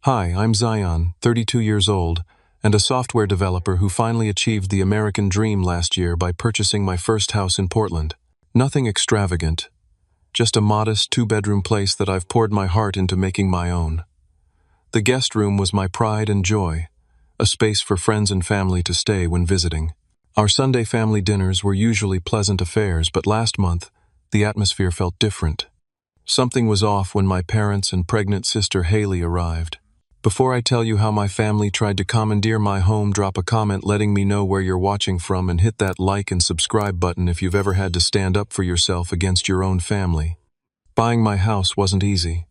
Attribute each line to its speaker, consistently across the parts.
Speaker 1: Hi, I'm Zion, 32 years old, and a software developer who finally achieved the American dream last year by purchasing my first house in Portland. Nothing extravagant, just a modest two-bedroom place that I've poured my heart into making my own. The guest room was my pride and joy, a space for friends and family to stay when visiting. Our Sunday family dinners were usually pleasant affairs, but last month, the atmosphere felt different. Something was off when my parents and pregnant sister Haley arrived. Before I tell you how my family tried to commandeer my home, drop a comment letting me know where you're watching from and hit that like and subscribe button if you've ever had to stand up for yourself against your own family. Buying my house wasn't easy.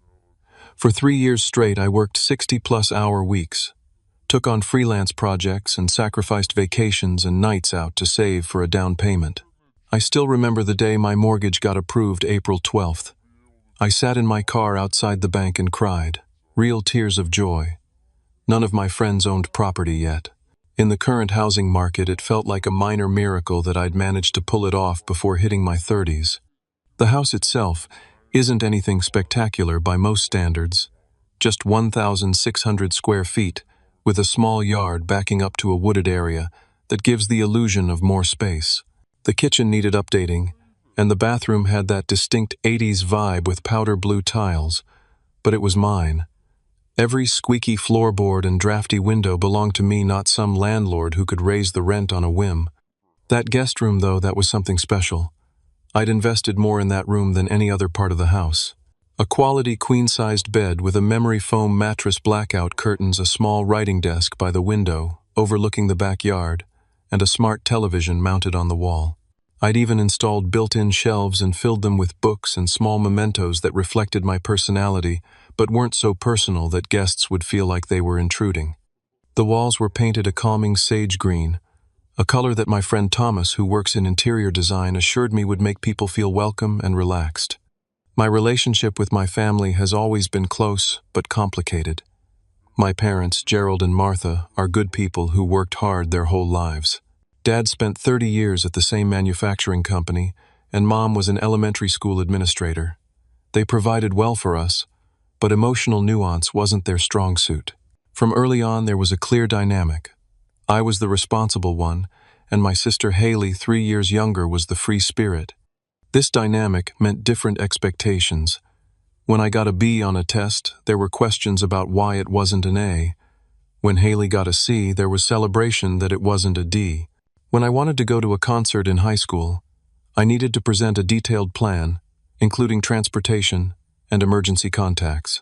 Speaker 1: For 3 years straight, I worked 60-plus hour weeks, took on freelance projects and sacrificed vacations and nights out to save for a down payment. I still remember the day my mortgage got approved, April 12th. I sat in my car outside the bank and cried. Real tears of joy. None of my friends owned property yet. In the current housing market, it felt like a minor miracle that I'd managed to pull it off before hitting my 30s. The house itself isn't anything spectacular by most standards, just 1,600 square feet, with a small yard backing up to a wooded area that gives the illusion of more space. The kitchen needed updating, and the bathroom had that distinct 80s vibe with powder blue tiles, but it was mine. Every squeaky floorboard and drafty window belonged to me, not some landlord who could raise the rent on a whim. That guest room, though, that was something special. I'd invested more in that room than any other part of the house. A quality queen-sized bed with a memory foam mattress, blackout curtains, a small writing desk by the window, overlooking the backyard, and a smart television mounted on the wall. I'd even installed built-in shelves and filled them with books and small mementos that reflected my personality, but weren't so personal that guests would feel like they were intruding. The walls were painted a calming sage green, a color that my friend Thomas, who works in interior design, assured me would make people feel welcome and relaxed. My relationship with my family has always been close but complicated. My parents, Gerald and Martha, are good people who worked hard their whole lives. Dad spent 30 years at the same manufacturing company, and Mom was an elementary school administrator. They provided well for us, but emotional nuance wasn't their strong suit. From early on, there was a clear dynamic. I was the responsible one, and my sister Haley, 3 years younger, was the free spirit. This dynamic meant different expectations. When I got a B on a test, there were questions about why it wasn't an A. When Haley got a C, there was celebration that it wasn't a D. When I wanted to go to a concert in high school, I needed to present a detailed plan, including transportation and emergency contacts.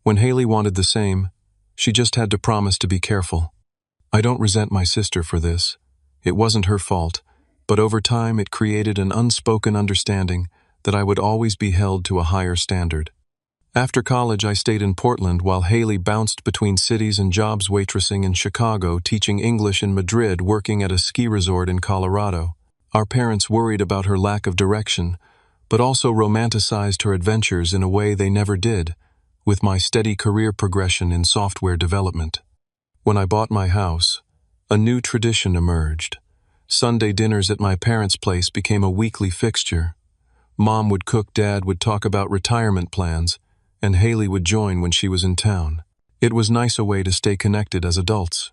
Speaker 1: When Haley wanted the same, she just had to promise to be careful. I don't resent my sister for this. It wasn't her fault, but over time it created an unspoken understanding that I would always be held to a higher standard. After college, I stayed in Portland while Haley bounced between cities and jobs, waitressing in Chicago, teaching English in Madrid, working at a ski resort in Colorado. Our parents worried about her lack of direction, but also romanticized her adventures in a way they never did, with my steady career progression in software development. When I bought my house, a new tradition emerged. Sunday dinners at my parents' place became a weekly fixture. Mom would cook, Dad would talk about retirement plans, and Haley would join when she was in town. It was nice a way to stay connected as adults.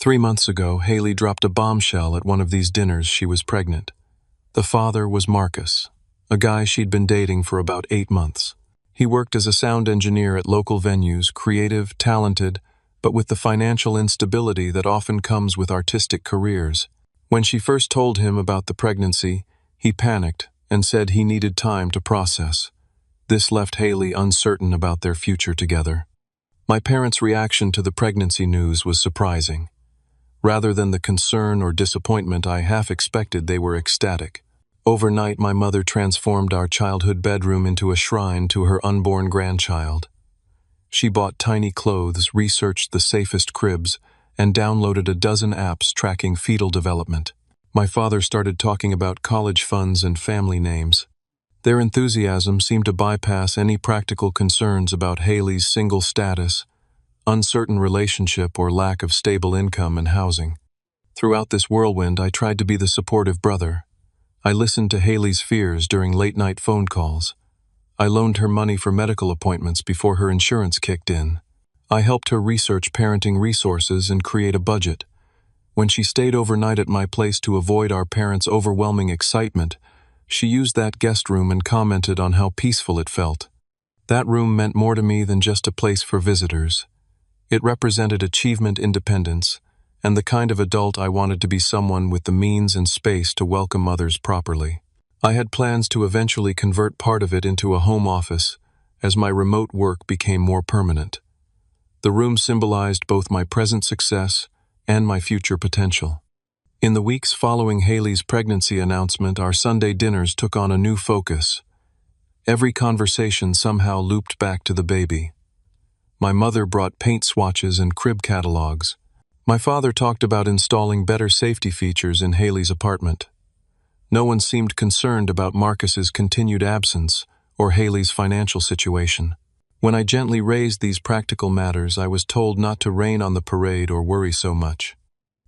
Speaker 1: 3 months ago, Haley dropped a bombshell at one of these dinners. She was pregnant. The father was Marcus, a guy she'd been dating for about 8 months. He worked as a sound engineer at local venues, creative, talented, but with the financial instability that often comes with artistic careers. When she first told him about the pregnancy, he panicked and said he needed time to process. This left Haley uncertain about their future together. My parents' reaction to the pregnancy news was surprising. Rather than the concern or disappointment I half expected, they were ecstatic. Overnight, my mother transformed our childhood bedroom into a shrine to her unborn grandchild. She bought tiny clothes, researched the safest cribs, and downloaded a dozen apps tracking fetal development. My father started talking about college funds and family names. Their enthusiasm seemed to bypass any practical concerns about Haley's single status, uncertain relationship, or lack of stable income and housing. Throughout this whirlwind, I tried to be the supportive brother. I listened to Haley's fears during late-night phone calls. I loaned her money for medical appointments before her insurance kicked in. I helped her research parenting resources and create a budget. When she stayed overnight at my place to avoid our parents' overwhelming excitement, she used that guest room and commented on how peaceful it felt. That room meant more to me than just a place for visitors. It represented achievement, independence, and the kind of adult I wanted to be, someone with the means and space to welcome others properly. I had plans to eventually convert part of it into a home office as my remote work became more permanent. The room symbolized both my present success and my future potential. In the weeks following Haley's pregnancy announcement, our Sunday dinners took on a new focus. Every conversation somehow looped back to the baby. My mother brought paint swatches and crib catalogs. My father talked about installing better safety features in Haley's apartment. No one seemed concerned about Marcus's continued absence or Haley's financial situation. When I gently raised these practical matters, I was told not to rain on the parade or worry so much.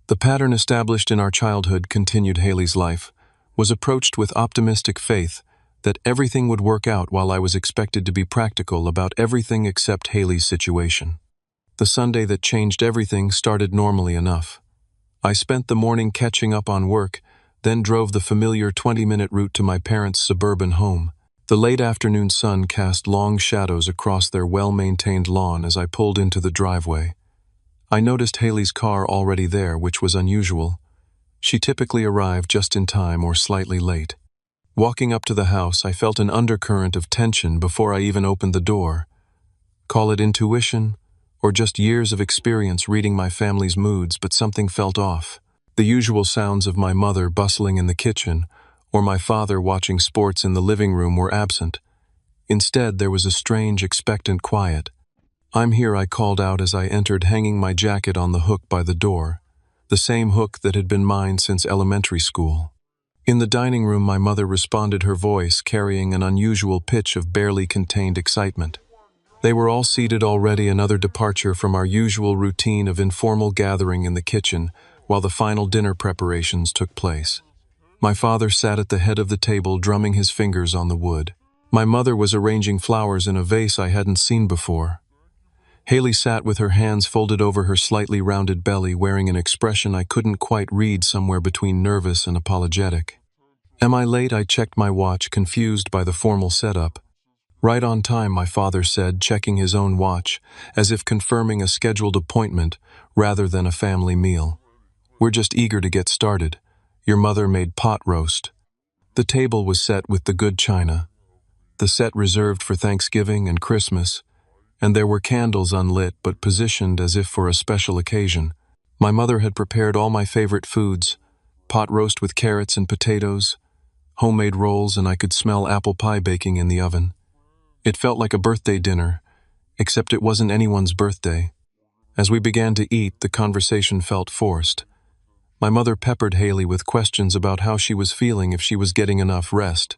Speaker 1: The pattern established in our childhood, continued Haley's life, was approached with optimistic faith that everything would work out, while I was expected to be practical about everything except Haley's situation. The Sunday that changed everything started normally enough. I spent the morning catching up on work, then drove the familiar 20-minute route to my parents' suburban home. The late afternoon sun cast long shadows across their well-maintained lawn as I pulled into the driveway. I noticed Haley's car already there, which was unusual. She typically arrived just in time or slightly late. Walking up to the house, I felt an undercurrent of tension before I even opened the door. Call it intuition, or just years of experience reading my family's moods, but something felt off. The usual sounds of my mother bustling in the kitchen, or my father watching sports in the living room, were absent. Instead, there was a strange, expectant quiet. "I'm here," I called out as I entered, hanging my jacket on the hook by the door, the same hook that had been mine since elementary school. In the dining room, my mother responded, her voice carrying an unusual pitch of barely contained excitement. They were all seated already, another departure from our usual routine of informal gathering in the kitchen while the final dinner preparations took place. My father sat at the head of the table, drumming his fingers on the wood. My mother was arranging flowers in a vase I hadn't seen before. Haley sat with her hands folded over her slightly rounded belly, wearing an expression I couldn't quite read, somewhere between nervous and apologetic. "Am I late?" I checked my watch, confused by the formal setup. "Right on time," my father said, checking his own watch, as if confirming a scheduled appointment rather than a family meal. "We're just eager to get started. Your mother made pot roast." The table was set with the good china, the set reserved for Thanksgiving and Christmas, and there were candles unlit but positioned as if for a special occasion. My mother had prepared all my favorite foods: pot roast with carrots and potatoes, homemade rolls, and I could smell apple pie baking in the oven. It felt like a birthday dinner, except it wasn't anyone's birthday. As we began to eat, the conversation felt forced. My mother peppered Haley with questions about how she was feeling, if she was getting enough rest,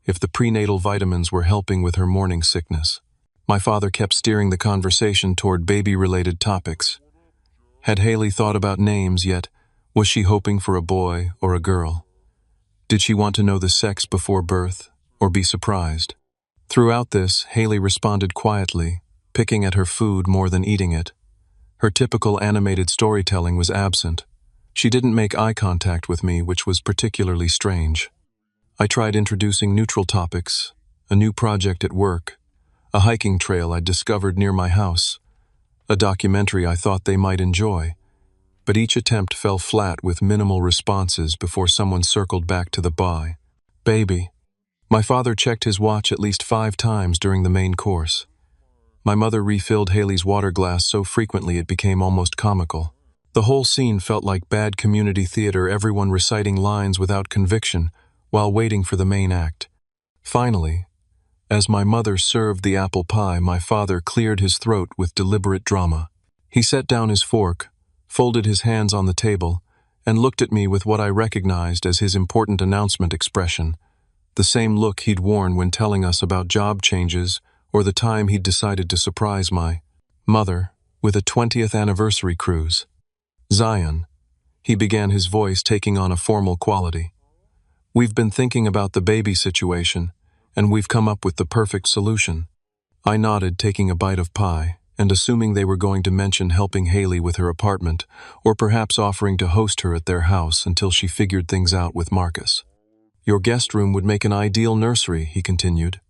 Speaker 1: if the prenatal vitamins were helping with her morning sickness. My father kept steering the conversation toward baby-related topics. Had Haley thought about names yet? Was she hoping for a boy or a girl? Did she want to know the sex before birth, or be surprised? Throughout this, Haley responded quietly, picking at her food more than eating it. Her typical animated storytelling was absent. She didn't make eye contact with me, which was particularly strange. I tried introducing neutral topics: a new project at work, a hiking trail I'd discovered near my house, a documentary I thought they might enjoy, but each attempt fell flat with minimal responses before someone circled back to the baby. My father checked his watch at least 5 times during the main course. My mother refilled Haley's water glass so frequently it became almost comical. The whole scene felt like bad community theater, everyone reciting lines without conviction while waiting for the main act. Finally, as my mother served the apple pie, my father cleared his throat with deliberate drama. He set down his fork, folded his hands on the table, and looked at me with what I recognized as his important announcement expression, the same look he'd worn when telling us about job changes or the time he'd decided to surprise my mother with a 20th anniversary cruise. "Zion," he began, his voice taking on a formal quality. "We've been thinking about the baby situation, and we've come up with the perfect solution." I nodded, taking a bite of pie, and assuming they were going to mention helping Haley with her apartment, or perhaps offering to host her at their house until she figured things out with Marcus. Your guest room would make an ideal nursery, he continued.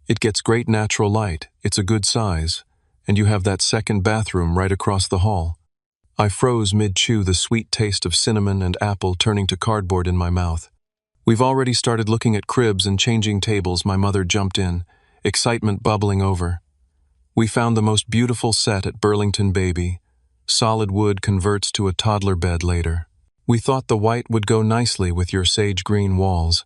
Speaker 1: It gets great natural light, it's a good size, and you have that second bathroom right across the hall. I froze mid-chew, the sweet taste of cinnamon and apple turning to cardboard in my mouth. We've already started looking at cribs and changing tables, my mother jumped in, excitement bubbling over. We found the most beautiful set at Burlington Baby. Solid wood converts to a toddler bed later. We thought the white would go nicely with your sage green walls.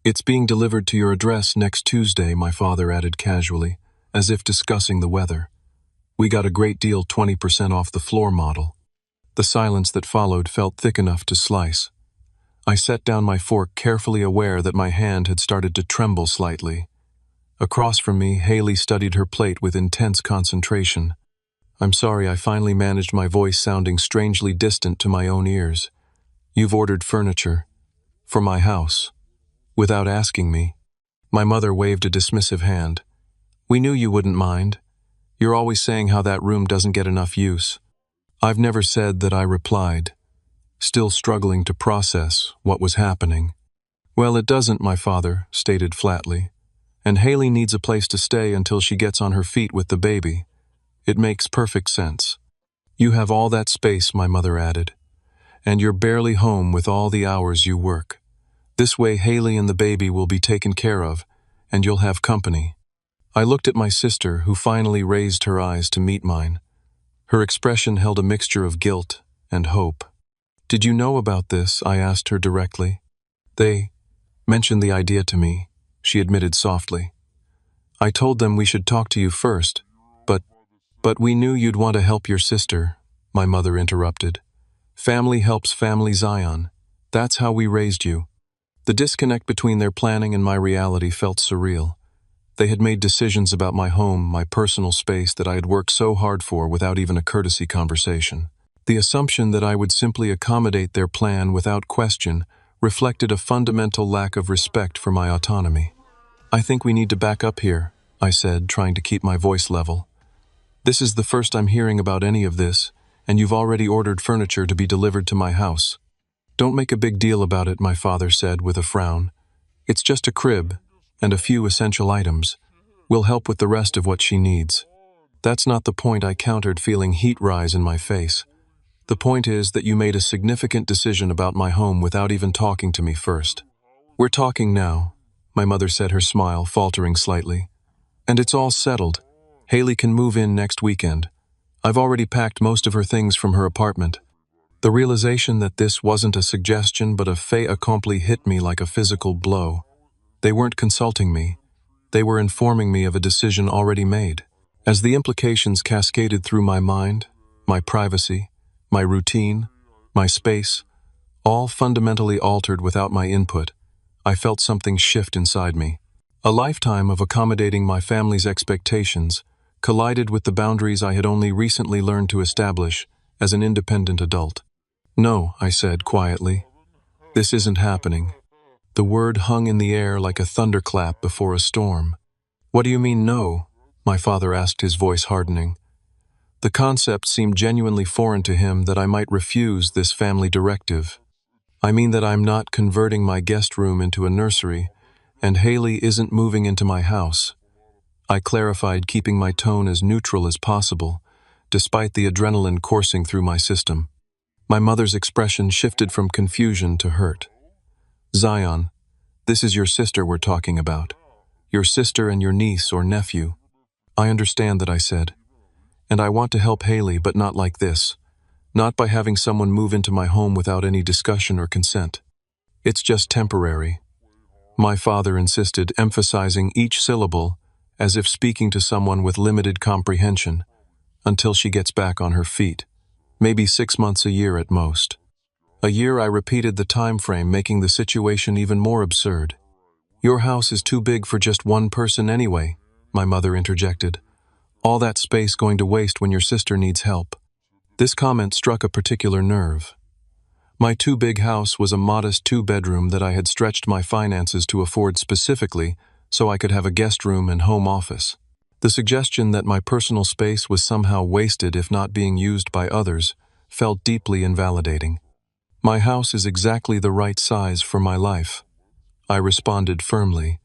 Speaker 1: It's being delivered to your address next Tuesday, my father added casually, as if discussing the weather. We got a great deal, 20% off the floor model. The silence that followed felt thick enough to slice. I set down my fork, carefully aware that my hand had started to tremble slightly. Across from me, Haley studied her plate with intense concentration. I'm sorry, I finally managed, my voice sounding strangely distant to my own ears. You've ordered furniture. For my house. Without asking me. My mother waved a dismissive hand. We knew you wouldn't mind. You're always saying how that room doesn't get enough use. I've never said that, I replied, still struggling to process what was happening. Well, it doesn't, my father stated flatly. And Haley needs a place to stay until she gets on her feet with the baby. It makes perfect sense. You have all that space, my mother added. And you're barely home with all the hours you work. This way Haley and the baby will be taken care of, and you'll have company. I looked at my sister, who finally raised her eyes to meet mine. Her expression held a mixture of guilt and hope. Did you know about this? I asked her directly. They mentioned the idea to me, she admitted softly. I told them we should talk to you first, but we knew you'd want to help your sister, my mother interrupted. Family helps family, Zion. That's how we raised you. The disconnect between their planning and my reality felt surreal. They had made decisions about my home, my personal space that I had worked so hard for without even a courtesy conversation. The assumption that I would simply accommodate their plan without question reflected a fundamental lack of respect for my autonomy. I think we need to back up here, I said, trying to keep my voice level. This is the first I'm hearing about any of this, and you've already ordered furniture to be delivered to my house. Don't make a big deal about it, my father said with a frown. It's just a crib and a few essential items. We'll help with the rest of what she needs. That's not the point, I countered, feeling heat rise in my face. The point is that you made a significant decision about my home without even talking to me first. We're talking now, my mother said, her smile faltering slightly. And it's all settled. Haley can move in next weekend. I've already packed most of her things from her apartment. The realization that this wasn't a suggestion but a fait accompli hit me like a physical blow. They weren't consulting me. They were informing me of a decision already made. As the implications cascaded through my mind, my privacy, my routine, my space, all fundamentally altered without my input, I felt something shift inside me. A lifetime of accommodating my family's expectations collided with the boundaries I had only recently learned to establish as an independent adult. No, I said quietly. This isn't happening. The word hung in the air like a thunderclap before a storm. What do you mean, no? My father asked, his voice hardening. The concept seemed genuinely foreign to him that I might refuse this family directive. I mean that I'm not converting my guest room into a nursery, and Haley isn't moving into my house. I clarified, keeping my tone as neutral as possible, despite the adrenaline coursing through my system. My mother's expression shifted from confusion to hurt. Zion, this is your sister we're talking about. Your sister and your niece or nephew. I understand that, I said. And I want to help Haley, but not like this. Not by having someone move into my home without any discussion or consent. It's just temporary. My father insisted, emphasizing each syllable as if speaking to someone with limited comprehension, until she gets back on her feet. Maybe 6 months, a year at most. A year, I repeated the time frame, making the situation even more absurd. Your house is too big for just one person anyway, my mother interjected. All that space going to waste when your sister needs help. This comment struck a particular nerve. My too big house was a modest 2-bedroom that I had stretched my finances to afford specifically so I could have a guest room and home office. The suggestion that my personal space was somehow wasted if not being used by others felt deeply invalidating. My house is exactly the right size for my life, I responded firmly.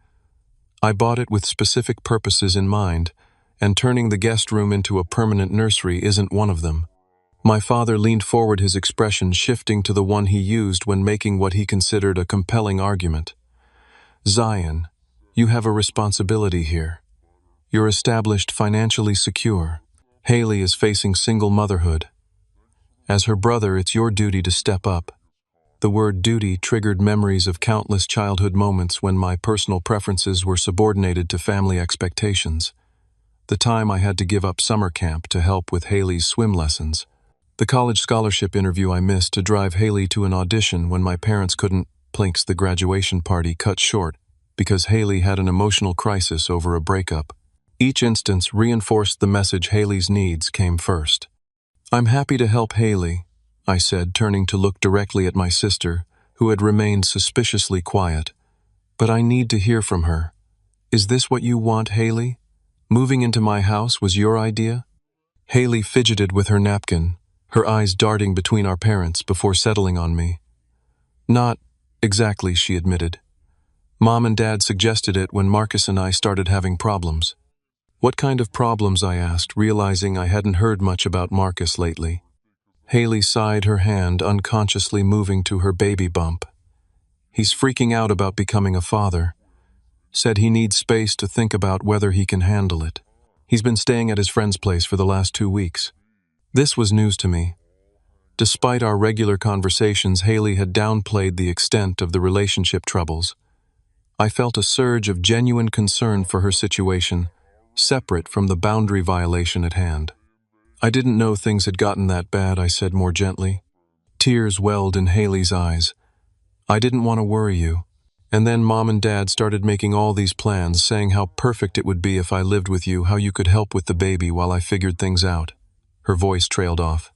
Speaker 1: I bought it with specific purposes in mind, and turning the guest room into a permanent nursery isn't one of them. My father leaned forward, his expression shifting to the one he used when making what he considered a compelling argument. Zion, you have a responsibility here. You're established, financially secure. Haley is facing single motherhood. As her brother, it's your duty to step up. The word duty triggered memories of countless childhood moments when my personal preferences were subordinated to family expectations. The time I had to give up summer camp to help with Haley's swim lessons. The college scholarship interview I missed to drive Haley to an audition when my parents couldn't. Plinks, the graduation party cut short because Haley had an emotional crisis over a breakup. Each instance reinforced the message Haley's needs came first. I'm happy to help Haley, I said, turning to look directly at my sister, who had remained suspiciously quiet. But I need to hear from her. Is this what you want, Haley? Moving into my house was your idea? Haley fidgeted with her napkin, her eyes darting between our parents before settling on me. Not exactly, she admitted. Mom and Dad suggested it when Marcus and I started having problems. What kind of problems, I asked, realizing I hadn't heard much about Marcus lately. Haley sighed, her hand unconsciously moving to her baby bump. He's freaking out about becoming a father. Said he needs space to think about whether he can handle it. He's been staying at his friend's place for the last 2 weeks. This was news to me. Despite our regular conversations, Haley had downplayed the extent of the relationship troubles. I felt a surge of genuine concern for her situation, separate from the boundary violation at hand. I didn't know things had gotten that bad, I said more gently. Tears welled in Haley's eyes. I didn't want to worry you. And then Mom and Dad started making all these plans, saying how perfect it would be if I lived with you, how you could help with the baby while I figured things out. Her voice trailed off.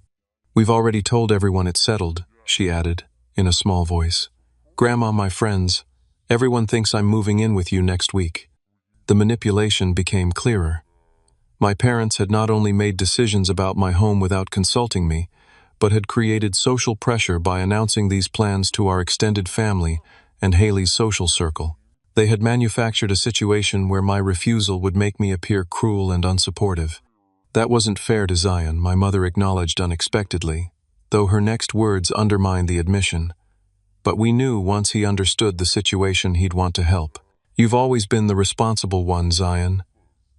Speaker 1: We've already told everyone it's settled, she added, in a small voice. Grandma, my friends, everyone thinks I'm moving in with you next week. The manipulation became clearer. My parents had not only made decisions about my home without consulting me, but had created social pressure by announcing these plans to our extended family and Haley's social circle. They had manufactured a situation where my refusal would make me appear cruel and unsupportive. That wasn't fair to Zion, my mother acknowledged unexpectedly, though her next words undermined the admission. But we knew once he understood the situation he'd want to help. You've always been the responsible one, Zion.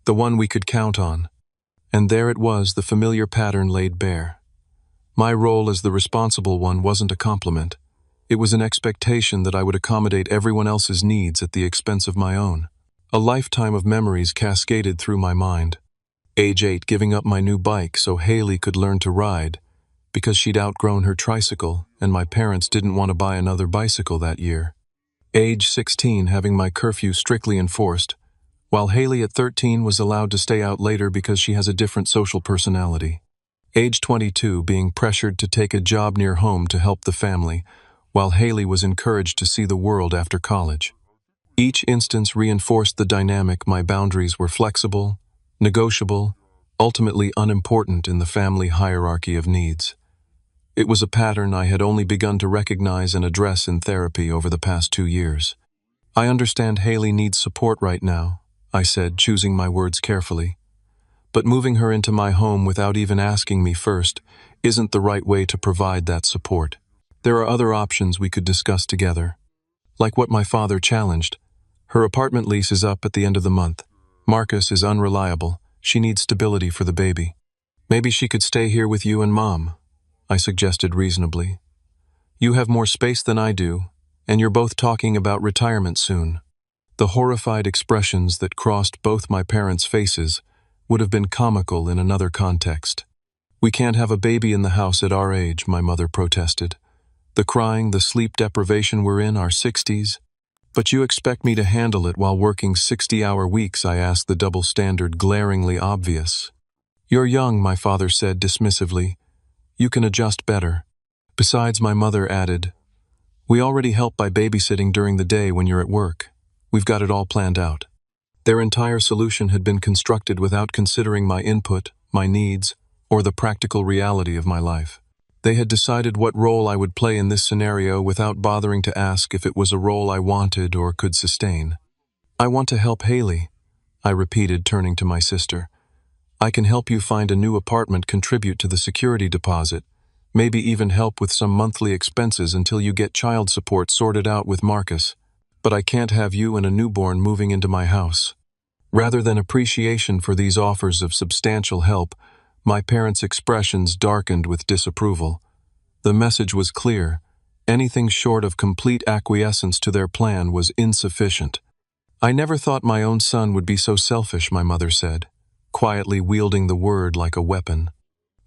Speaker 1: The one we could count on. And there it was, the familiar pattern laid bare. My role as the responsible one wasn't a compliment. It was an expectation that I would accommodate everyone else's needs at the expense of my own. A lifetime of memories cascaded through my mind. Age 8, giving up my new bike so Haley could learn to ride, because she'd outgrown her tricycle and my parents didn't want to buy another bicycle that year. Age 16, having my curfew strictly enforced, while Haley at 13 was allowed to stay out later because she has a different social personality. Age 22, being pressured to take a job near home to help the family, while Haley was encouraged to see the world after college. Each instance reinforced the dynamic. My boundaries were flexible, negotiable, ultimately unimportant in the family hierarchy of needs. It was a pattern I had only begun to recognize and address in therapy over the past 2 years. I understand Haley needs support right now, I said, choosing my words carefully. But moving her into my home without even asking me first isn't the right way to provide that support. There are other options we could discuss together. Like what my father challenged. Her apartment lease is up at the end of the month. Marcus is unreliable. She needs stability for the baby. Maybe she could stay here with you and Mom, I suggested reasonably. You have more space than I do, and you're both talking about retirement soon. The horrified expressions that crossed both my parents' faces would have been comical in another context. We can't have a baby in the house at our age, my mother protested. The crying, the sleep deprivation, we're in our 60s. But you expect me to handle it while working 60-hour weeks, I asked, the double standard glaringly obvious. You're young, my father said dismissively. You can adjust better. Besides, my mother added, we already help by babysitting during the day when you're at work. We've got it all planned out. Their entire solution had been constructed without considering my input, my needs, or the practical reality of my life. They had decided what role I would play in this scenario without bothering to ask if it was a role I wanted or could sustain. "I want to help Haley," I repeated, turning to my sister. "I can help you find a new apartment, contribute to the security deposit, maybe even help with some monthly expenses until you get child support sorted out with Marcus. But I can't have you and a newborn moving into my house." Rather than appreciation for these offers of substantial help, my parents' expressions darkened with disapproval. The message was clear. Anything short of complete acquiescence to their plan was insufficient. "I never thought my own son would be so selfish," my mother said, quietly wielding the word like a weapon.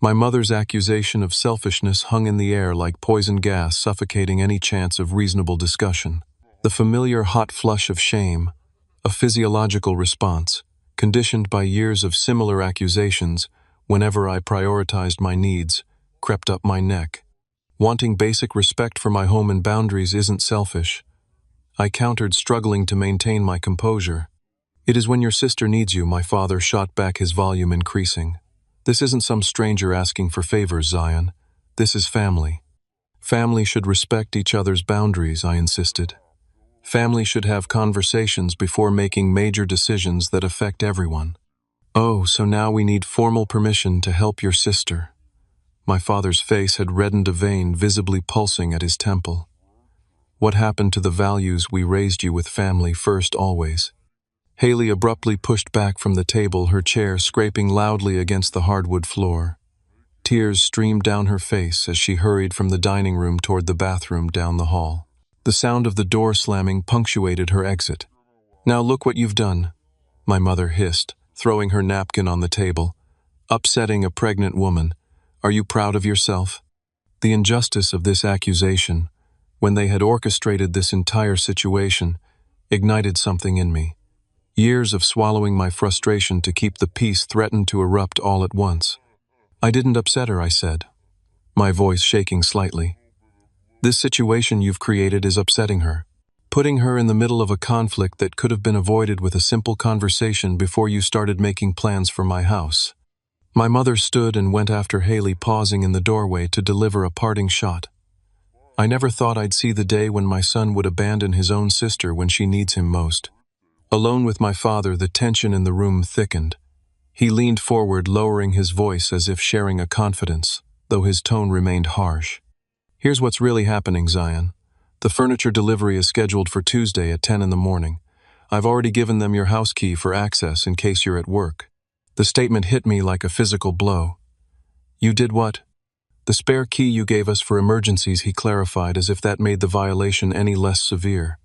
Speaker 1: My mother's accusation of selfishness hung in the air like poison gas, suffocating any chance of reasonable discussion. The familiar hot flush of shame, a physiological response, conditioned by years of similar accusations, whenever I prioritized my needs, crept up my neck. "Wanting basic respect for my home and boundaries isn't selfish," I countered, struggling to maintain my composure. "It is when your sister needs you," my father shot back, his volume increasing. "This isn't some stranger asking for favors, Zion. This is family. Family should respect each other's boundaries," I insisted. "Family should have conversations before making major decisions that affect everyone." "Oh, so now we need formal permission to help your sister." My father's face had reddened, a vein visibly pulsing at his temple. "What happened to the values we raised you with? Family first, always." Haley abruptly pushed back from the table, her chair scraping loudly against the hardwood floor. Tears streamed down her face as she hurried from the dining room toward the bathroom down the hall. The sound of the door slamming punctuated her exit. "Now look what you've done," my mother hissed, throwing her napkin on the table. "Upsetting a pregnant woman. Are you proud of yourself?" The injustice of this accusation, when they had orchestrated this entire situation, ignited something in me. Years of swallowing my frustration to keep the peace threatened to erupt all at once. "I didn't upset her," I said, my voice shaking slightly. "This situation you've created is upsetting her, putting her in the middle of a conflict that could have been avoided with a simple conversation before you started making plans for my house." My mother stood and went after Haley, pausing in the doorway to deliver a parting shot. "I never thought I'd see the day when my son would abandon his own sister when she needs him most." Alone with my father, the tension in the room thickened. He leaned forward, lowering his voice as if sharing a confidence, though his tone remained harsh. "Here's what's really happening, Zion. The furniture delivery is scheduled for Tuesday at 10 in the morning. I've already given them your house key for access in case you're at work." The statement hit me like a physical blow. "You did what?" "The spare key you gave us for emergencies," he clarified, as if that made the violation any less severe.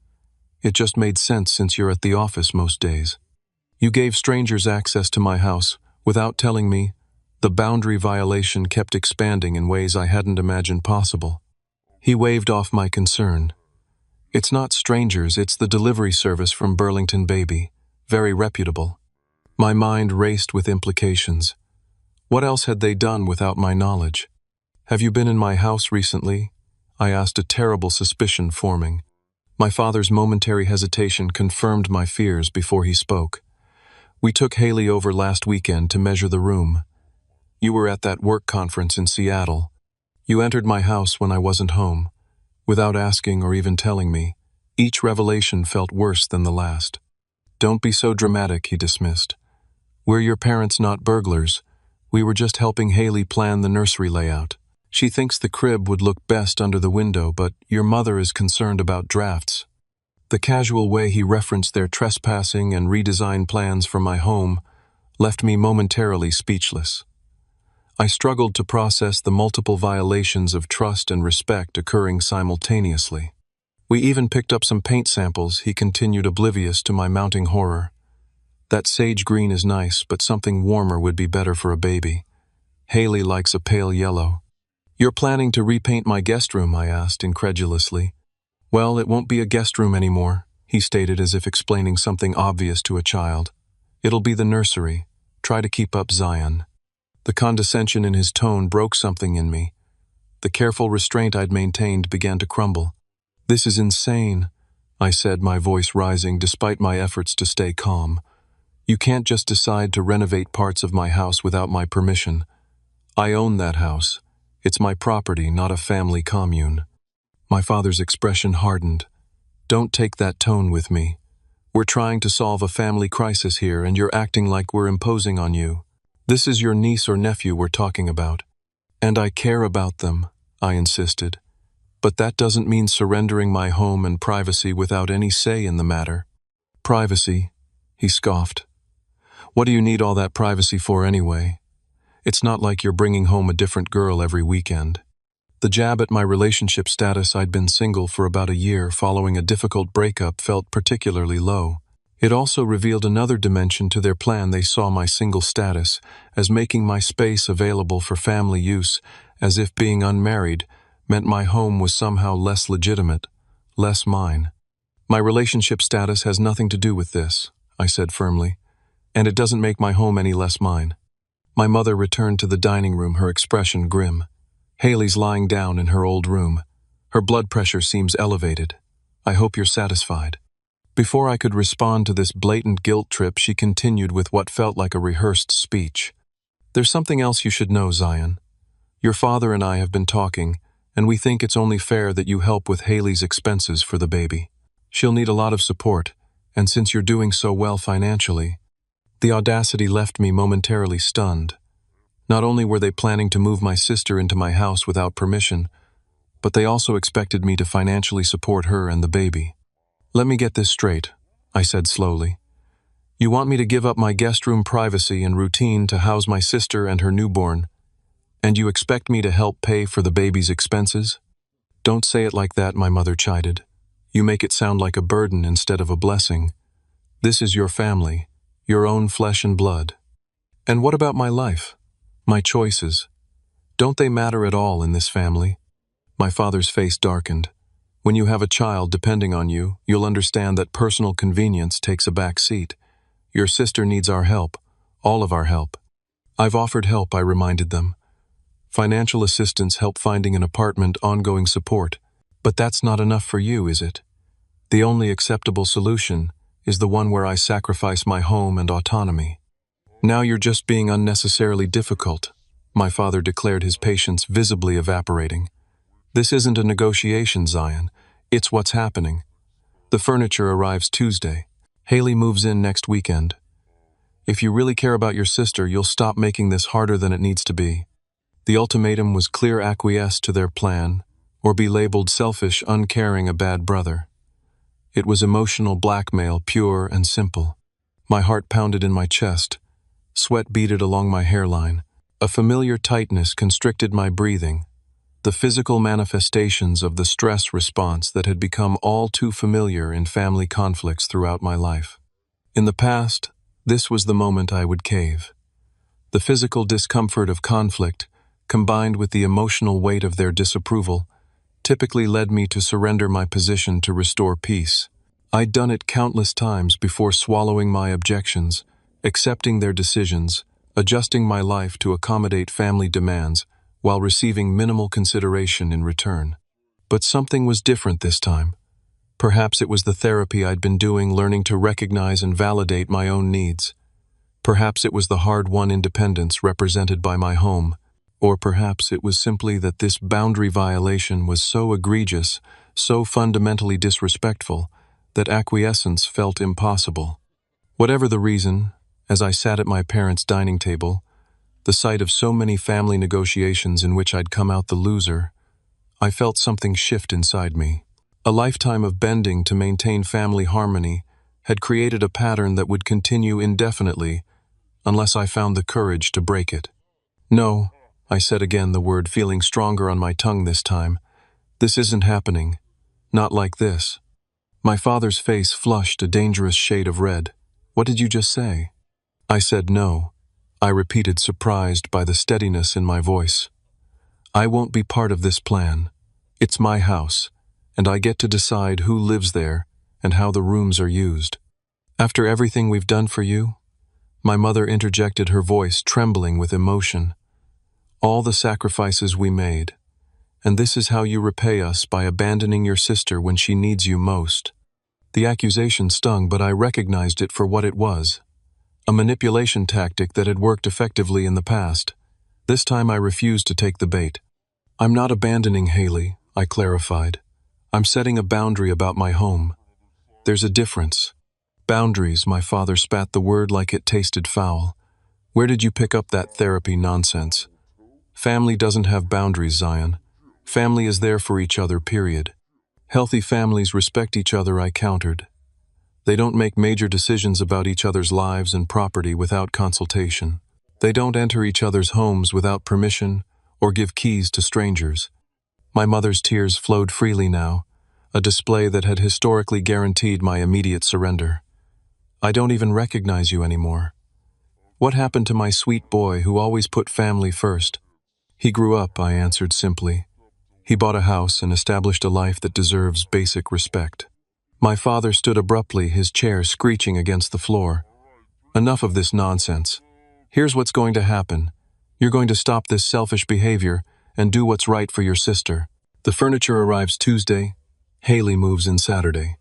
Speaker 1: "It just made sense since you're at the office most days. You gave strangers access to my house without telling me." The boundary violation kept expanding in ways I hadn't imagined possible. He waved off my concern. "It's not strangers, it's the delivery service from Burlington Baby. Very reputable." My mind raced with implications. What else had they done without my knowledge? "Have you been in my house recently?" I asked, a terrible suspicion forming. My father's momentary hesitation confirmed my fears before he spoke. "We took Haley over last weekend to measure the room. You were at that work conference in Seattle. You entered my house when I wasn't home, without asking or even telling me." Each revelation felt worse than the last. "Don't be so dramatic," he dismissed. "We're your parents, not burglars. We were just helping Haley plan the nursery layout. She thinks the crib would look best under the window, but your mother is concerned about drafts." The casual way he referenced their trespassing and redesign plans for my home left me momentarily speechless. I struggled to process the multiple violations of trust and respect occurring simultaneously. "We even picked up some paint samples," he continued, oblivious to my mounting horror. "That sage green is nice, but something warmer would be better for a baby. Haley likes a pale yellow." "You're planning to repaint my guest room?" I asked incredulously. "Well, it won't be a guest room anymore," he stated, as if explaining something obvious to a child. "It'll be the nursery. Try to keep up, Zion." The condescension in his tone broke something in me. The careful restraint I'd maintained began to crumble. "This is insane," I said, my voice rising despite my efforts to stay calm. You can't just decide to renovate parts of my house without my permission. I own that house. It's my property, not a family commune. My father's expression hardened. Don't take that tone with me. We're trying to solve a family crisis here, and you're acting like we're imposing on you. This is your niece or nephew we're talking about. And I care about them, I insisted. But that doesn't mean surrendering my home and privacy without any say in the matter. Privacy, he scoffed. What do you need all that privacy for anyway? It's not like you're bringing home a different girl every weekend. The jab at my relationship status, I'd been single for about a year following a difficult breakup, felt particularly low. It also revealed another dimension to their plan. They saw my single status as making my space available for family use, as if being unmarried meant my home was somehow less legitimate, less mine. My relationship status has nothing to do with this, I said firmly, and it doesn't make my home any less mine. My mother returned to the dining room, her expression grim. Haley's lying down in her old room. Her blood pressure seems elevated. I hope you're satisfied. Before I could respond to this blatant guilt trip, she continued with what felt like a rehearsed speech. There's something else you should know, Zion. Your father and I have been talking, and we think it's only fair that you help with Haley's expenses for the baby. She'll need a lot of support, and since you're doing so well financially, the audacity left me momentarily stunned. Not only were they planning to move my sister into my house without permission, but they also expected me to financially support her and the baby. Let me get this straight, I said slowly. You want me to give up my guest room privacy and routine to house my sister and her newborn, and you expect me to help pay for the baby's expenses? Don't say it like that, my mother chided. You make it sound like a burden instead of a blessing. This is your family, your own flesh and blood. And what about my life? My choices? Don't they matter at all in this family? My father's face darkened. When you have a child depending on you, you'll understand that personal convenience takes a back seat. Your sister needs our help, all of our help. I've offered help, I reminded them. Financial assistance, help finding an apartment, ongoing support. But that's not enough for you, is it? The only acceptable solution is the one where I sacrifice my home and autonomy. Now you're just being unnecessarily difficult, my father declared, his patience visibly evaporating. This isn't a negotiation, Zion. It's what's happening. The furniture arrives Tuesday. Haley moves in next weekend. If you really care about your sister, you'll stop making this harder than it needs to be. The ultimatum was clear: acquiesce to their plan, or be labeled selfish, uncaring, a bad brother. It was emotional blackmail, pure and simple. My heart pounded in my chest. Sweat beaded along my hairline. A familiar tightness constricted my breathing. The physical manifestations of the stress response that had become all too familiar in family conflicts throughout my life. In the past, this was the moment I would cave. The physical discomfort of conflict, combined with the emotional weight of their disapproval, typically led me to surrender my position to restore peace. I'd done it countless times before, swallowing my objections, accepting their decisions, adjusting my life to accommodate family demands, while receiving minimal consideration in return. But something was different this time. Perhaps it was the therapy I'd been doing, learning to recognize and validate my own needs. Perhaps it was the hard-won independence represented by my home. Or perhaps it was simply that this boundary violation was so egregious, so fundamentally disrespectful, that acquiescence felt impossible. Whatever the reason, as I sat at my parents' dining table, the sight of so many family negotiations in which I'd come out the loser, I felt something shift inside me. A lifetime of bending to maintain family harmony had created a pattern that would continue indefinitely unless I found the courage to break it. No, I said again, the word feeling stronger on my tongue this time. This isn't happening. Not like this. My father's face flushed a dangerous shade of red. What did you just say? I said no. I repeated, surprised by the steadiness in my voice. I won't be part of this plan. It's my house, and I get to decide who lives there and how the rooms are used. After everything we've done for you, my mother interjected, her voice trembling with emotion. All the sacrifices we made, and this is how you repay us, by abandoning your sister when she needs you most. The accusation stung, but I recognized it for what it was: a manipulation tactic that had worked effectively in the past. This time I refused to take the bait. "I'm not abandoning Haley," I clarified. "I'm setting a boundary about my home. There's a difference." "Boundaries," my father spat the word like it tasted foul. "Where did you pick up that therapy nonsense? Family doesn't have boundaries, Zion. Family is there for each other, period. Healthy families respect each other," I countered. "They don't make major decisions about each other's lives and property without consultation. They don't enter each other's homes without permission or give keys to strangers." My mother's tears flowed freely now, a display that had historically guaranteed my immediate surrender. "I don't even recognize you anymore. What happened to my sweet boy who always put family first?" "He grew up," I answered simply. "He bought a house and established a life that deserves basic respect." My father stood abruptly, his chair screeching against the floor. "Enough of this nonsense. Here's what's going to happen. You're going to stop this selfish behavior and do what's right for your sister. The furniture arrives Tuesday. Haley moves in Saturday.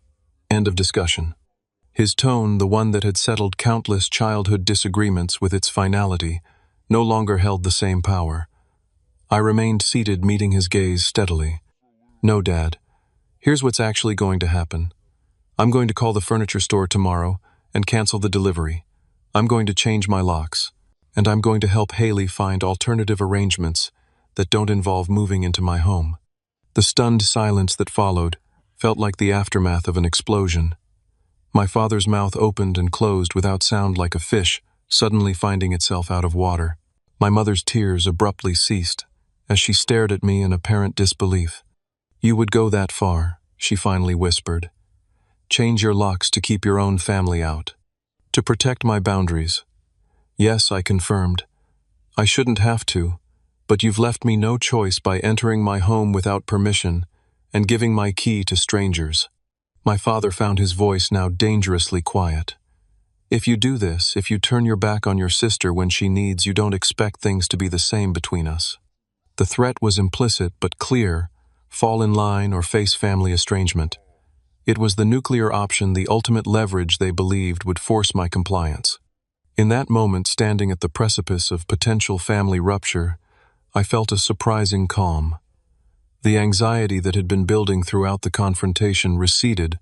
Speaker 1: End of discussion." His tone, the one that had settled countless childhood disagreements with its finality, no longer held the same power. I remained seated, meeting his gaze steadily. "No, Dad. Here's what's actually going to happen. I'm going to call the furniture store tomorrow and cancel the delivery. I'm going to change my locks, and I'm going to help Haley find alternative arrangements that don't involve moving into my home." The stunned silence that followed felt like the aftermath of an explosion. My father's mouth opened and closed without sound, like a fish suddenly finding itself out of water. My mother's tears abruptly ceased as she stared at me in apparent disbelief. "You would go that far," she finally whispered. "Change your locks to keep your own family out. To protect my boundaries." "Yes," I confirmed. "I shouldn't have to, but you've left me no choice by entering my home without permission and giving my key to strangers." My father found his voice now dangerously quiet. "If you do this, if you turn your back on your sister when she needs, you don't expect things to be the same between us." The threat was implicit but clear: fall in line or face family estrangement. It was the nuclear option, the ultimate leverage they believed would force my compliance. In that moment, standing at the precipice of potential family rupture, I felt a surprising calm. The anxiety that had been building throughout the confrontation receded,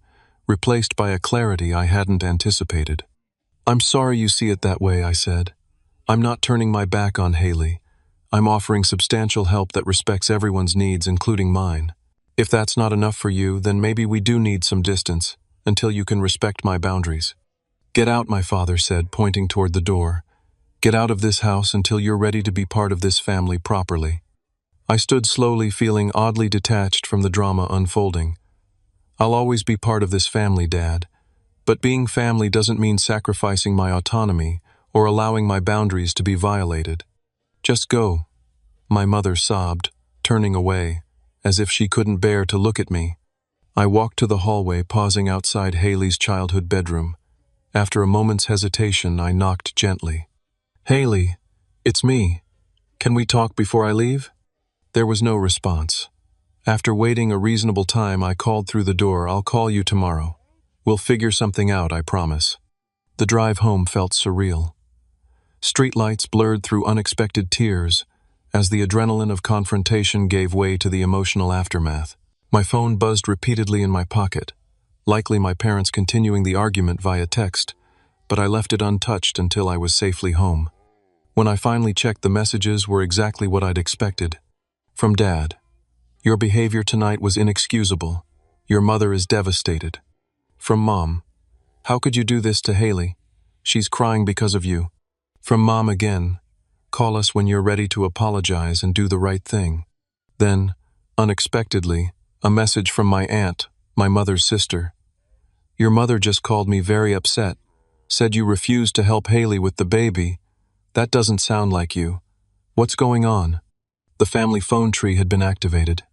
Speaker 1: replaced by a clarity I hadn't anticipated. "I'm sorry you see it that way," I said. "I'm not turning my back on Haley. I'm offering substantial help that respects everyone's needs, including mine. If that's not enough for you, then maybe we do need some distance, until you can respect my boundaries." "Get out," my father said, pointing toward the door. "Get out of this house until you're ready to be part of this family properly." I stood slowly, feeling oddly detached from the drama unfolding. "I'll always be part of this family, Dad. But being family doesn't mean sacrificing my autonomy or allowing my boundaries to be violated." "Just go," my mother sobbed, turning away, as if she couldn't bear to look at me. I walked to the hallway, pausing outside Haley's childhood bedroom. After a moment's hesitation, I knocked gently. "Haley, it's me. Can we talk before I leave?" There was no response. After waiting a reasonable time, I called through the door, "I'll call you tomorrow. We'll figure something out, I promise." The drive home felt surreal. Streetlights blurred through unexpected tears as the adrenaline of confrontation gave way to the emotional aftermath. My phone buzzed repeatedly in my pocket, likely my parents continuing the argument via text, but I left it untouched until I was safely home. When I finally checked, the messages were exactly what I'd expected. From Dad: "Your behavior tonight was inexcusable. Your mother is devastated." From Mom: "How could you do this to Haley? She's crying because of you." From Mom again: "Call us when you're ready to apologize and do the right thing." Then, unexpectedly, a message from my aunt, my mother's sister. "Your mother just called me very upset, said you refused to help Haley with the baby. That doesn't sound like you. What's going on?" The family phone tree had been activated.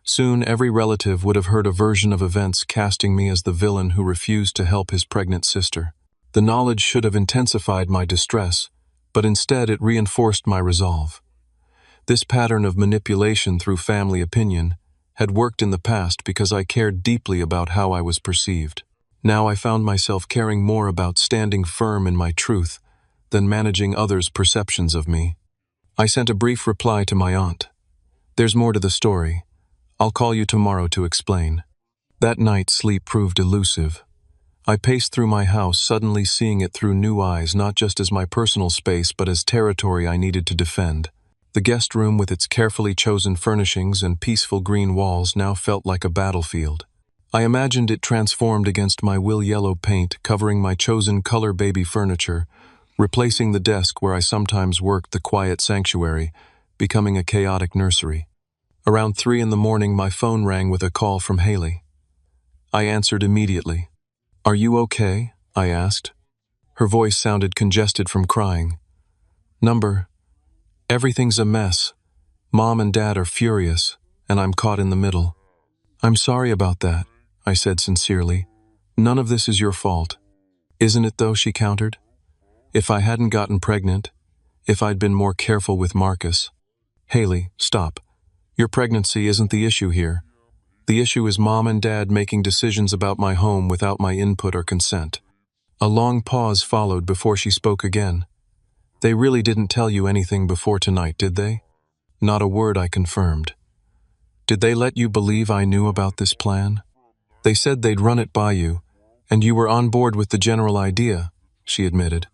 Speaker 1: Soon every relative would have heard a version of events casting me as the villain who refused to help his pregnant sister. The knowledge should have intensified my distress, but instead it reinforced my resolve. This pattern of manipulation through family opinion had worked in the past because I cared deeply about how I was perceived. Now I found myself caring more about standing firm in my truth than managing others' perceptions of me. I sent a brief reply to my aunt. "There's more to the story. I'll call you tomorrow to explain." That night, sleep proved elusive. I paced through my house, suddenly seeing it through new eyes, not just as my personal space, but as territory I needed to defend. The guest room, with its carefully chosen furnishings and peaceful green walls, now felt like a battlefield. I imagined it transformed against my will yellow paint, covering my chosen color baby furniture, replacing the desk where I sometimes worked, the quiet sanctuary, becoming a chaotic nursery. Around 3 in the morning, my phone rang with a call from Haley. I answered immediately. "Are you okay?" I asked. Her voice sounded congested from crying. "Number, everything's a mess. Mom and Dad are furious, and I'm caught in the middle." "I'm sorry about that," I said sincerely. "None of this is your fault." "Isn't it though?" she countered. "If I hadn't gotten pregnant, if I'd been more careful with Marcus." "Haley, stop. Your pregnancy isn't the issue here. The issue is Mom and Dad making decisions about my home without my input or consent." A long pause followed before she spoke again. "They really didn't tell you anything before tonight, did they?" "Not a word," I confirmed. "Did they let you believe I knew about this plan?" "They said they'd run it by you, and you were on board with the general idea," she admitted.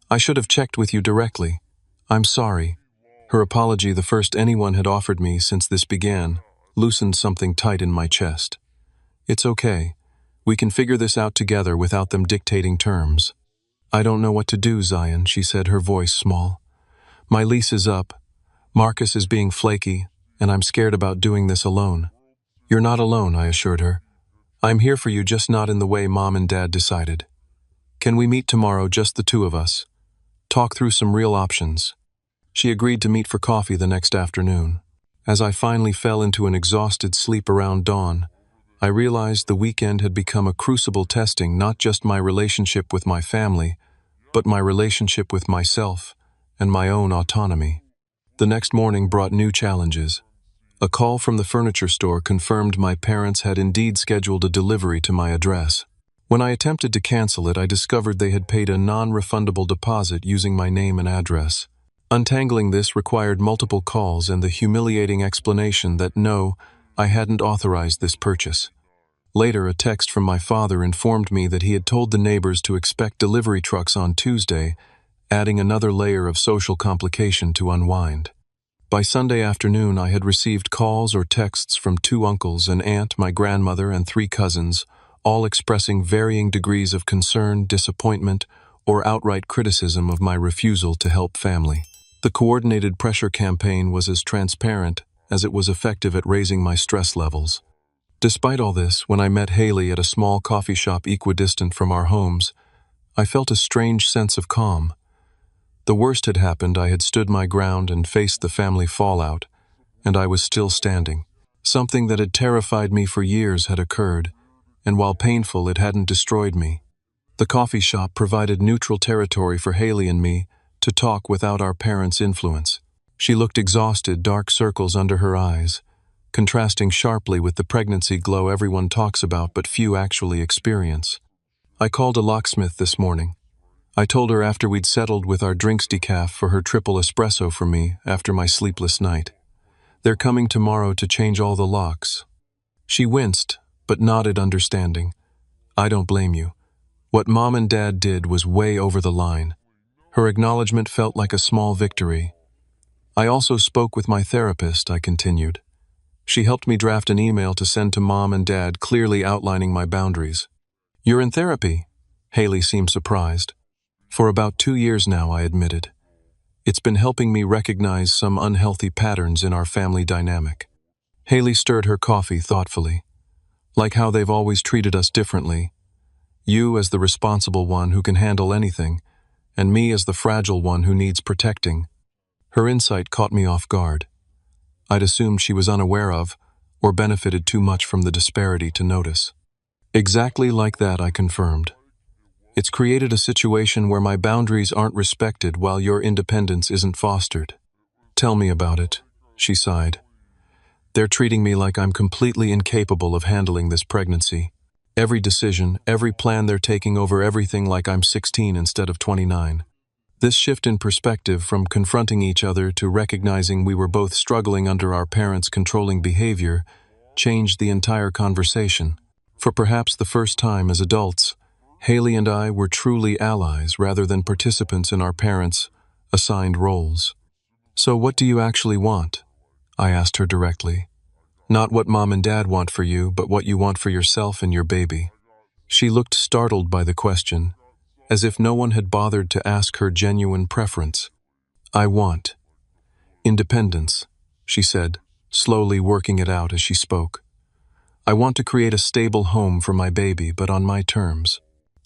Speaker 1: "I should have checked with you directly. I'm sorry." Her apology, the first anyone had offered me since this began, loosened something tight in my chest. "It's okay. We can figure this out together without them dictating terms." "I don't know what to do, Zion," she said, her voice small. "My lease is up. Marcus is being flaky, and I'm scared about doing this alone." "You're not alone," I assured her. "I'm here for you, just not in the way Mom and Dad decided. Can we meet tomorrow, just the two of us? Talk through some real options." She agreed to meet for coffee the next afternoon. As I finally fell into an exhausted sleep around dawn, I realized the weekend had become a crucible testing not just my relationship with my family, but my relationship with myself and my own autonomy. The next morning brought new challenges. A call from the furniture store confirmed my parents had indeed scheduled a delivery to my address. When I attempted to cancel it, I discovered they had paid a non-refundable deposit using my name and address. Untangling this required multiple calls and the humiliating explanation that no, I hadn't authorized this purchase. Later, a text from my father informed me that he had told the neighbors to expect delivery trucks on Tuesday, adding another layer of social complication to unwind. By Sunday afternoon, I had received calls or texts from 2 uncles, an aunt, my grandmother, and 3 cousins, all expressing varying degrees of concern, disappointment, or outright criticism of my refusal to help family. The coordinated pressure campaign was as transparent as it was effective at raising my stress levels. Despite all this, when I met Haley at a small coffee shop equidistant from our homes, I felt a strange sense of calm. The worst had happened, I had stood my ground and faced the family fallout, and I was still standing. Something that had terrified me for years had occurred, and while painful, it hadn't destroyed me. The coffee shop provided neutral territory for Haley and me to talk without our parents' influence. She looked exhausted, dark circles under her eyes, contrasting sharply with the pregnancy glow everyone talks about but few actually experience. I called a locksmith this morning. I told her after we'd settled with our drinks decaf for her triple espresso for me after my sleepless night. "They're coming tomorrow to change all the locks." She winced, but nodded understanding. "I don't blame you. What Mom and Dad did was way over the line." Her acknowledgement felt like a small victory. "I also spoke with my therapist," I continued. "She helped me draft an email to send to Mom and Dad, clearly outlining my boundaries." "You're in therapy?" Haley seemed surprised. "For about 2 years now," I admitted. "It's been helping me recognize some unhealthy patterns in our family dynamic." Haley stirred her coffee thoughtfully. "Like how they've always treated us differently. You as the responsible one who can handle anything, and me as the fragile one who needs protecting." Her insight caught me off guard. I'd assumed she was unaware of, or benefited too much from the disparity to notice. "Exactly like that," I confirmed. "It's created a situation where my boundaries aren't respected while your independence isn't fostered." "Tell me about it," she sighed. "They're treating me like I'm completely incapable of handling this pregnancy. Every decision, every plan, they're taking over everything like I'm 16 instead of 29. This shift in perspective from confronting each other to recognizing we were both struggling under our parents' controlling behavior changed the entire conversation. For perhaps the first time as adults, Haley and I were truly allies rather than participants in our parents' assigned roles. "So what do you actually want?" I asked her directly. "Not what mom and dad want for you, but what you want for yourself and your baby." She looked startled by the question, as if no one had bothered to ask her genuine preference. "I want independence," she said, slowly working it out as she spoke. "I want to create a stable home for my baby, but on my terms.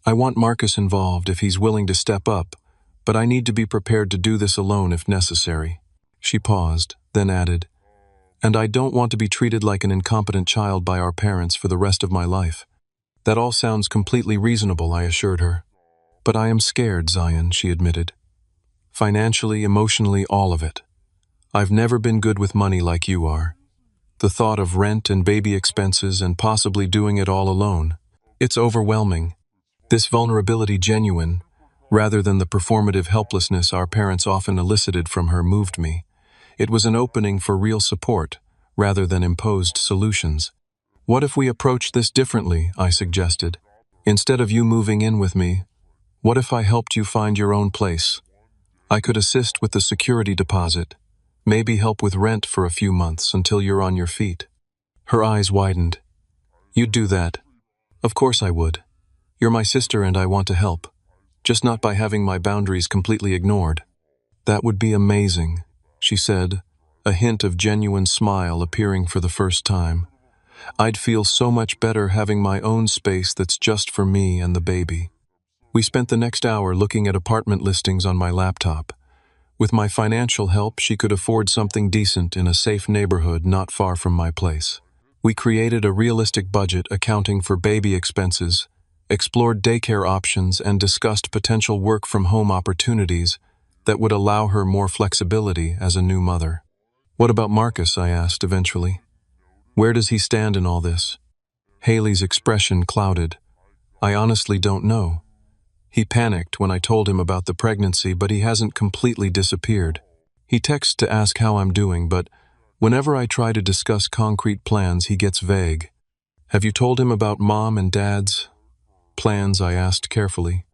Speaker 1: I want Marcus involved if he's willing to step up, but I need to be prepared to do this alone if necessary." She paused, then added, "And I don't want to be treated like an incompetent child by our parents for the rest of my life." "That all sounds completely reasonable," I assured her. "But I am scared, Zion," she admitted. "Financially, emotionally, all of it. I've never been good with money like you are. The thought of rent and baby expenses and possibly doing it all alone, it's overwhelming. This vulnerability, genuine, rather than the performative helplessness our parents often elicited from her, moved me. It was an opening for real support, rather than imposed solutions. "What if we approach this differently?" I suggested. "Instead of you moving in with me, what if I helped you find your own place? I could assist with the security deposit, maybe help with rent for a few months until you're on your feet." Her eyes widened. "You'd do that?" "Of course I would. You're my sister and I want to help, just not by having my boundaries completely ignored." "That would be amazing," she said, a hint of genuine smile appearing for the first time. "I'd feel so much better having my own space that's just for me and the baby." We spent the next hour looking at apartment listings on my laptop. With my financial help, she could afford something decent in a safe neighborhood not far from my place. We created a realistic budget accounting for baby expenses, explored daycare options, and discussed potential work-from-home opportunities that would allow her more flexibility as a new mother. "What about Marcus?" I asked eventually. "Where does he stand in all this?" Haley's expression clouded. "I honestly don't know. He panicked when I told him about the pregnancy, but he hasn't completely disappeared. He texts to ask how I'm doing, but whenever I try to discuss concrete plans, he gets vague." "Have you told him about mom and dad's plans?" I asked carefully.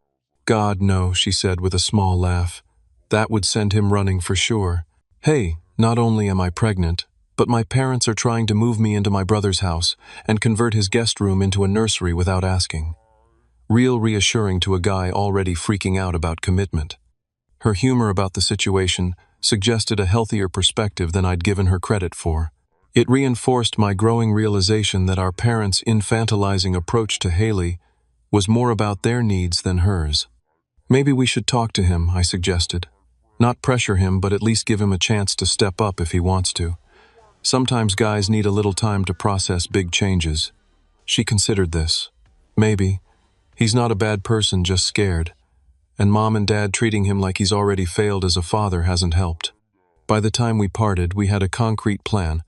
Speaker 1: "God, no," she said with a small laugh. "That would send him running for sure. Hey, not only am I pregnant, but my parents are trying to move me into my brother's house and convert his guest room into a nursery without asking." Real reassuring to a guy already freaking out about commitment. Her humor about the situation suggested a healthier perspective than I'd given her credit for. It reinforced my growing realization that our parents' infantilizing approach to Haley was more about their needs than hers. "Maybe we should talk to him," I suggested. "Not pressure him, but at least give him a chance to step up if he wants to. Sometimes guys need a little time to process big changes." She considered this. "Maybe. He's not a bad person, just scared. And mom and dad treating him like he's already failed as a father hasn't helped." By the time we parted, we had a concrete plan.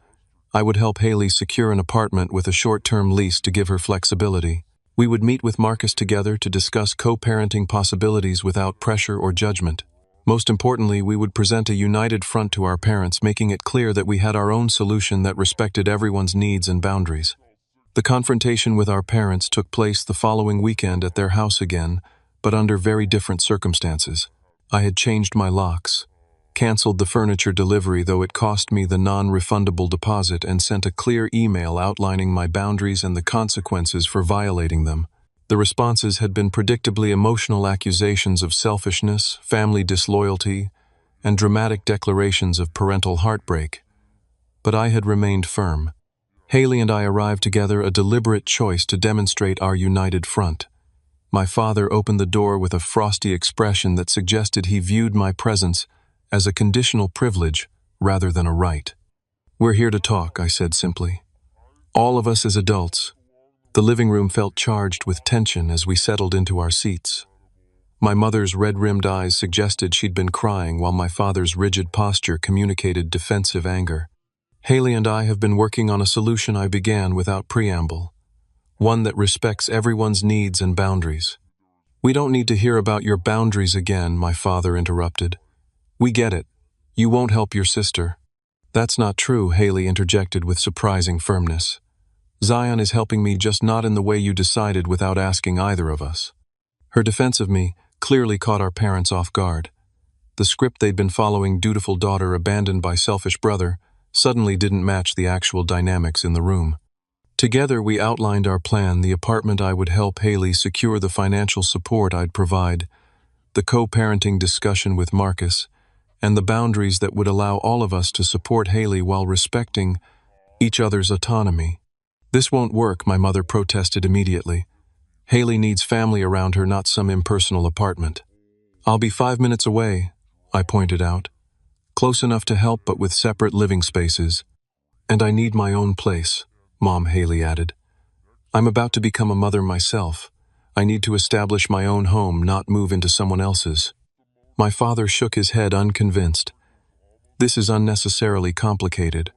Speaker 1: I would help Haley secure an apartment with a short-term lease to give her flexibility. We would meet with Marcus together to discuss co-parenting possibilities without pressure or judgment. Most importantly, we would present a united front to our parents, making it clear that we had our own solution that respected everyone's needs and boundaries. The confrontation with our parents took place the following weekend at their house again, but under very different circumstances. I had changed my locks, canceled the furniture delivery though it cost me the non-refundable deposit, and sent a clear email outlining my boundaries and the consequences for violating them. The responses had been predictably emotional accusations of selfishness, family disloyalty, and dramatic declarations of parental heartbreak. But I had remained firm. Haley and I arrived together, a deliberate choice to demonstrate our united front. My father opened the door with a frosty expression that suggested he viewed my presence as a conditional privilege rather than a right. "We're here to talk," I said simply. "All of us as adults." The living room felt charged with tension as we settled into our seats. My mother's red-rimmed eyes suggested she'd been crying, while my father's rigid posture communicated defensive anger. "Haley and I have been working on a solution," I began without preamble. one that respects everyone's needs and boundaries. "We don't need to hear about your boundaries again," my father interrupted. "We get it. You won't help your sister." "That's not true," Haley interjected with surprising firmness. "Zion is helping me, just not in the way you decided without asking either of us." Her defense of me clearly caught our parents off guard. The script they'd been following, dutiful daughter abandoned by selfish brother, suddenly didn't match the actual dynamics in the room. Together we outlined our plan: the apartment I would help Haley secure, the financial support I'd provide, the co-parenting discussion with Marcus, and the boundaries that would allow all of us to support Haley while respecting each other's autonomy. "This won't work," my mother protested immediately. "Haley needs family around her, not some impersonal apartment." "I'll be 5 minutes away," I pointed out. "Close enough to help, but with separate living spaces. And I need my own place," Mom, Haley added. "I'm about to become a mother myself. I need to establish my own home, not move into someone else's." My father shook his head, unconvinced. "This is unnecessarily complicated.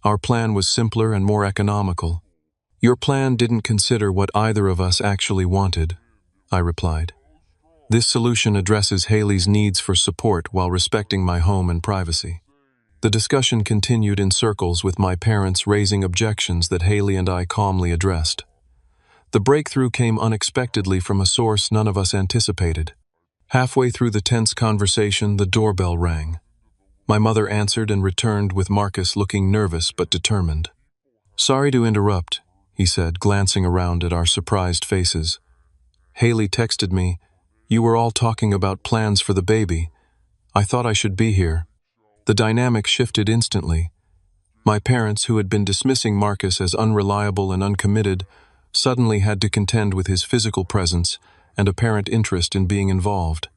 Speaker 1: Our plan was simpler and more economical." "Your plan didn't consider what either of us actually wanted," I replied. "This solution addresses Haley's needs for support while respecting my home and privacy." The discussion continued in circles, with my parents raising objections that Haley and I calmly addressed. The breakthrough came unexpectedly from a source none of us anticipated. Halfway through the tense conversation, the doorbell rang. My mother answered and returned with Marcus looking nervous but determined. "Sorry to interrupt," he said, glancing around at our surprised faces. "Haley texted me. You were all talking about plans for the baby. I thought I should be here." The dynamic shifted instantly. My parents, who had been dismissing Marcus as unreliable and uncommitted, suddenly had to contend with his physical presence and apparent interest in being involved.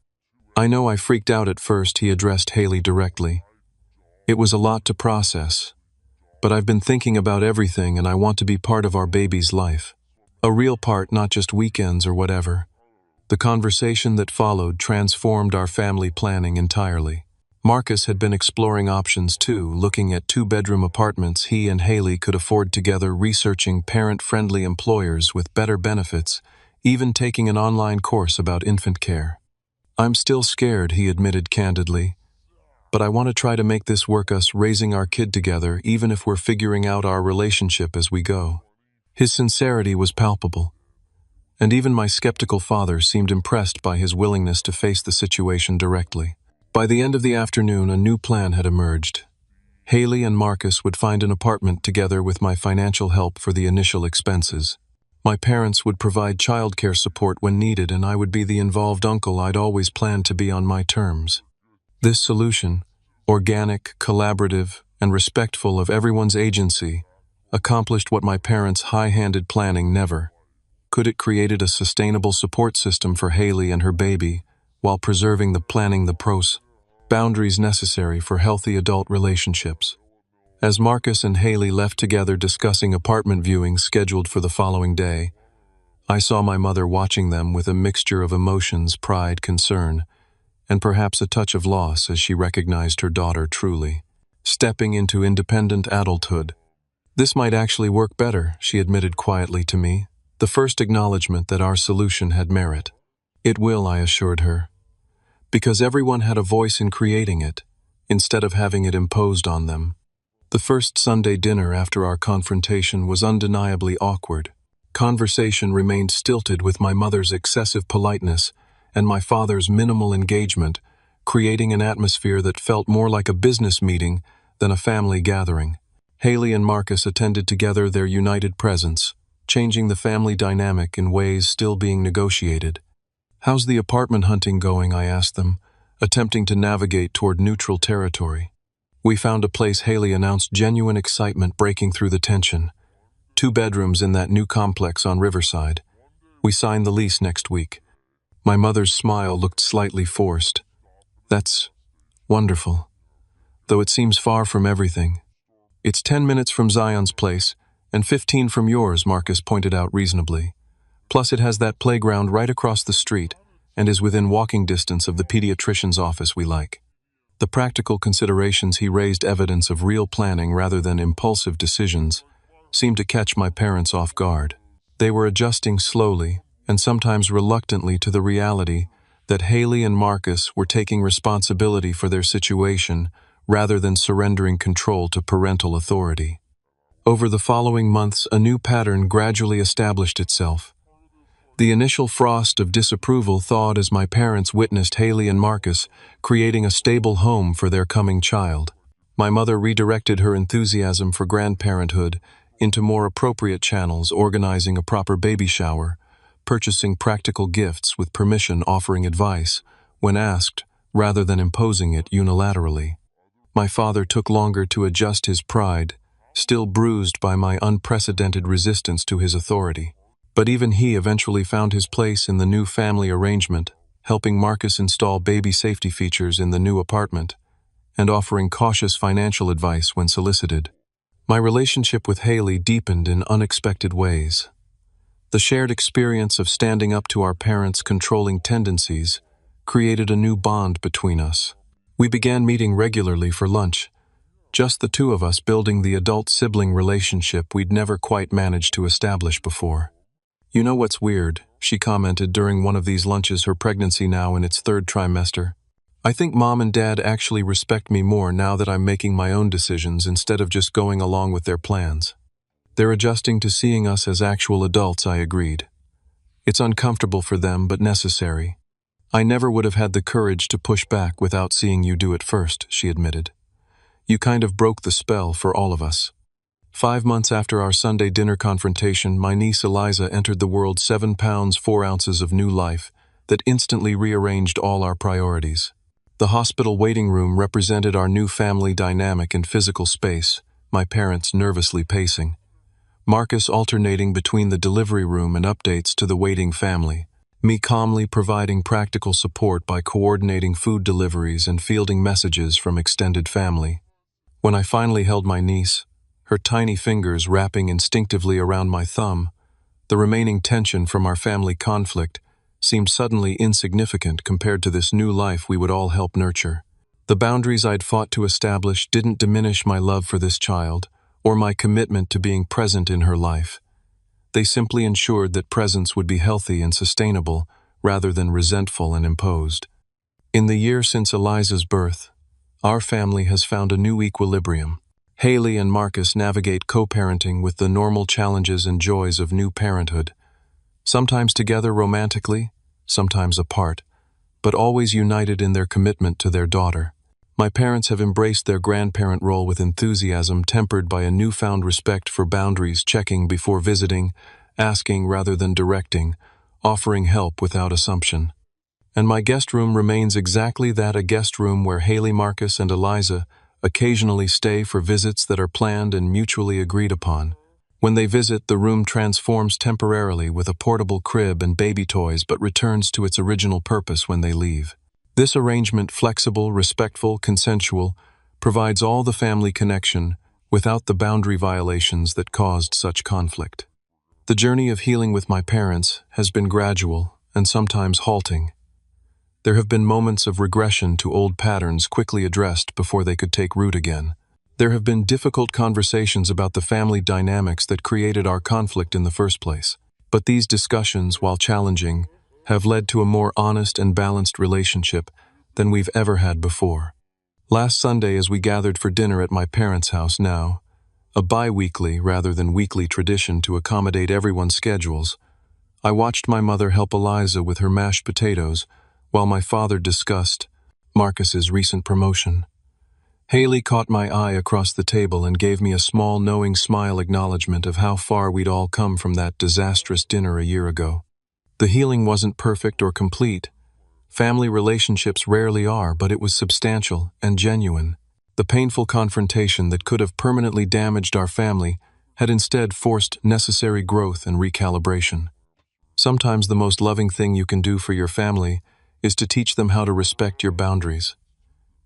Speaker 1: "I know I freaked out at first," he addressed Haley directly. "It was a lot to process. But I've been thinking about everything, and I want to be part of our baby's life. A real part, not just weekends or whatever." The conversation that followed transformed our family planning entirely. Marcus had been exploring options too, looking at 2-bedroom apartments he and Haley could afford together, researching parent-friendly employers with better benefits, even taking an online course about infant care. "I'm still scared," he admitted candidly. "But I want to try to make this work, us raising our kid together, even if we're figuring out our relationship as we go." His sincerity was palpable, and even my skeptical father seemed impressed by his willingness to face the situation directly. By the end of the afternoon, a new plan had emerged. Haley and Marcus would find an apartment together with my financial help for the initial expenses. My parents would provide childcare support when needed, and I would be the involved uncle I'd always planned to be, on my terms. This solution, organic, collaborative, and respectful of everyone's agency, accomplished what my parents' high-handed planning never could. It created a sustainable support system for Haley and her baby, while preserving the boundaries necessary for healthy adult relationships. As Marcus and Haley left together discussing apartment viewings scheduled for the following day, I saw my mother watching them with a mixture of emotions: pride, concern, and perhaps a touch of loss, as she recognized her daughter truly stepping into independent adulthood. "This might actually work better," she admitted quietly to me, the first acknowledgement that our solution had merit. "It will," I assured her, "because everyone had a voice in creating it, instead of having it imposed on them." The first Sunday dinner after our confrontation was undeniably awkward. Conversation remained stilted, with my mother's excessive politeness and my father's minimal engagement, creating an atmosphere that felt more like a business meeting than a family gathering. Haley and Marcus attended together, their united presence changing the family dynamic in ways still being negotiated. "How's the apartment hunting going?" I asked them, attempting to navigate toward neutral territory. "We found a place," Haley announced, genuine excitement breaking through the tension. 2 bedrooms in that new complex on Riverside. We sign the lease next week." My mother's smile looked slightly forced. "That's wonderful, though it seems far from everything." "It's 10 minutes from Zion's place, and 15 from yours," Marcus pointed out reasonably. "Plus it has that playground right across the street, and is within walking distance of the pediatrician's office we like." The practical considerations he raised, evidence of real planning rather than impulsive decisions, seemed to catch my parents off guard. They were adjusting slowly, and sometimes reluctantly, to the reality that Haley and Marcus were taking responsibility for their situation rather than surrendering control to parental authority. Over the following months, a new pattern gradually established itself. The initial frost of disapproval thawed as my parents witnessed Haley and Marcus creating a stable home for their coming child. My mother redirected her enthusiasm for grandparenthood into more appropriate channels, organizing a proper baby shower, purchasing practical gifts with permission, offering advice when asked, rather than imposing it unilaterally. My father took longer to adjust his pride, still bruised by my unprecedented resistance to his authority. But even he eventually found his place in the new family arrangement, helping Marcus install baby safety features in the new apartment, and offering cautious financial advice when solicited. My relationship with Haley deepened in unexpected ways. The shared experience of standing up to our parents' controlling tendencies created a new bond between us. We began meeting regularly for lunch, just the two of us, building the adult-sibling relationship we'd never quite managed to establish before. "You know what's weird?" she commented during one of these lunches, her pregnancy now in its third trimester. "I think Mom and Dad actually respect me more now that I'm making my own decisions instead of just going along with their plans. They're adjusting to seeing us as actual adults," I agreed. "It's uncomfortable for them, but necessary. I never would have had the courage to push back without seeing you do it first," she admitted. "You kind of broke the spell for all of us." 5 months after our Sunday dinner confrontation, my niece Eliza entered the world 7 pounds 4 ounces of new life that instantly rearranged all our priorities. The hospital waiting room represented our new family dynamic and physical space, my parents nervously pacing, Marcus alternating between the delivery room and updates to the waiting family, me calmly providing practical support by coordinating food deliveries and fielding messages from extended family. When I finally held my niece, her tiny fingers wrapping instinctively around my thumb, the remaining tension from our family conflict seemed suddenly insignificant compared to this new life we would all help nurture. The boundaries I'd fought to establish didn't diminish my love for this child or my commitment to being present in her life. They simply ensured that presence would be healthy and sustainable rather than resentful and imposed. In the year since Eliza's birth, our family has found a new equilibrium. Haley and Marcus navigate co-parenting with the normal challenges and joys of new parenthood, sometimes together romantically, sometimes apart, but always united in their commitment to their daughter. My parents have embraced their grandparent role with enthusiasm tempered by a newfound respect for boundaries, checking before visiting, asking rather than directing, offering help without assumption. And my guest room remains exactly that, a guest room where Haley, Marcus, and Eliza occasionally stay for visits that are planned and mutually agreed upon. When they visit, the room transforms temporarily with a portable crib and baby toys, but returns to its original purpose when they leave. This arrangement, flexible, respectful, consensual, provides all the family connection without the boundary violations that caused such conflict. The journey of healing with my parents has been gradual and sometimes halting. There have been moments of regression to old patterns quickly addressed before they could take root again. There have been difficult conversations about the family dynamics that created our conflict in the first place. But these discussions, while challenging, have led to a more honest and balanced relationship than we've ever had before. Last Sunday, as we gathered for dinner at my parents' house, now a bi-weekly rather than weekly tradition to accommodate everyone's schedules, I watched my mother help Eliza with her mashed potatoes while my father discussed Marcus's recent promotion. Haley caught my eye across the table and gave me a small, knowing smile, acknowledgement of how far we'd all come from that disastrous dinner a year ago. The healing wasn't perfect or complete. Family relationships rarely are, but it was substantial and genuine. The painful confrontation that could have permanently damaged our family had instead forced necessary growth and recalibration. Sometimes the most loving thing you can do for your family is to teach them how to respect your boundaries.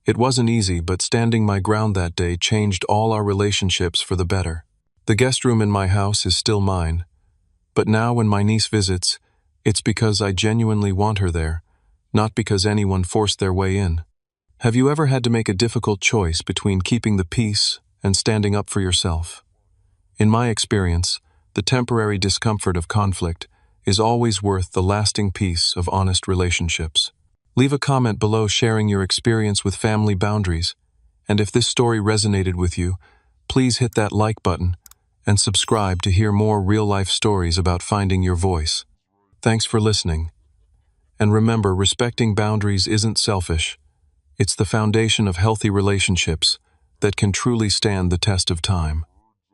Speaker 1: It wasn't easy, but standing my ground that day changed all our relationships for the better. The guest room in my house is still mine, but now when my niece visits, it's because I genuinely want her there, not because anyone forced their way in. Have you ever had to make a difficult choice between keeping the peace and standing up for yourself? In my experience, The temporary discomfort of conflict is always worth the lasting peace of honest relationships. Leave a comment below sharing your experience with family boundaries, and if this story resonated with you, please hit that like button and subscribe to hear more real-life stories about finding your voice. Thanks for listening. And remember, respecting boundaries isn't selfish. It's the foundation of healthy relationships that can truly stand the test of time.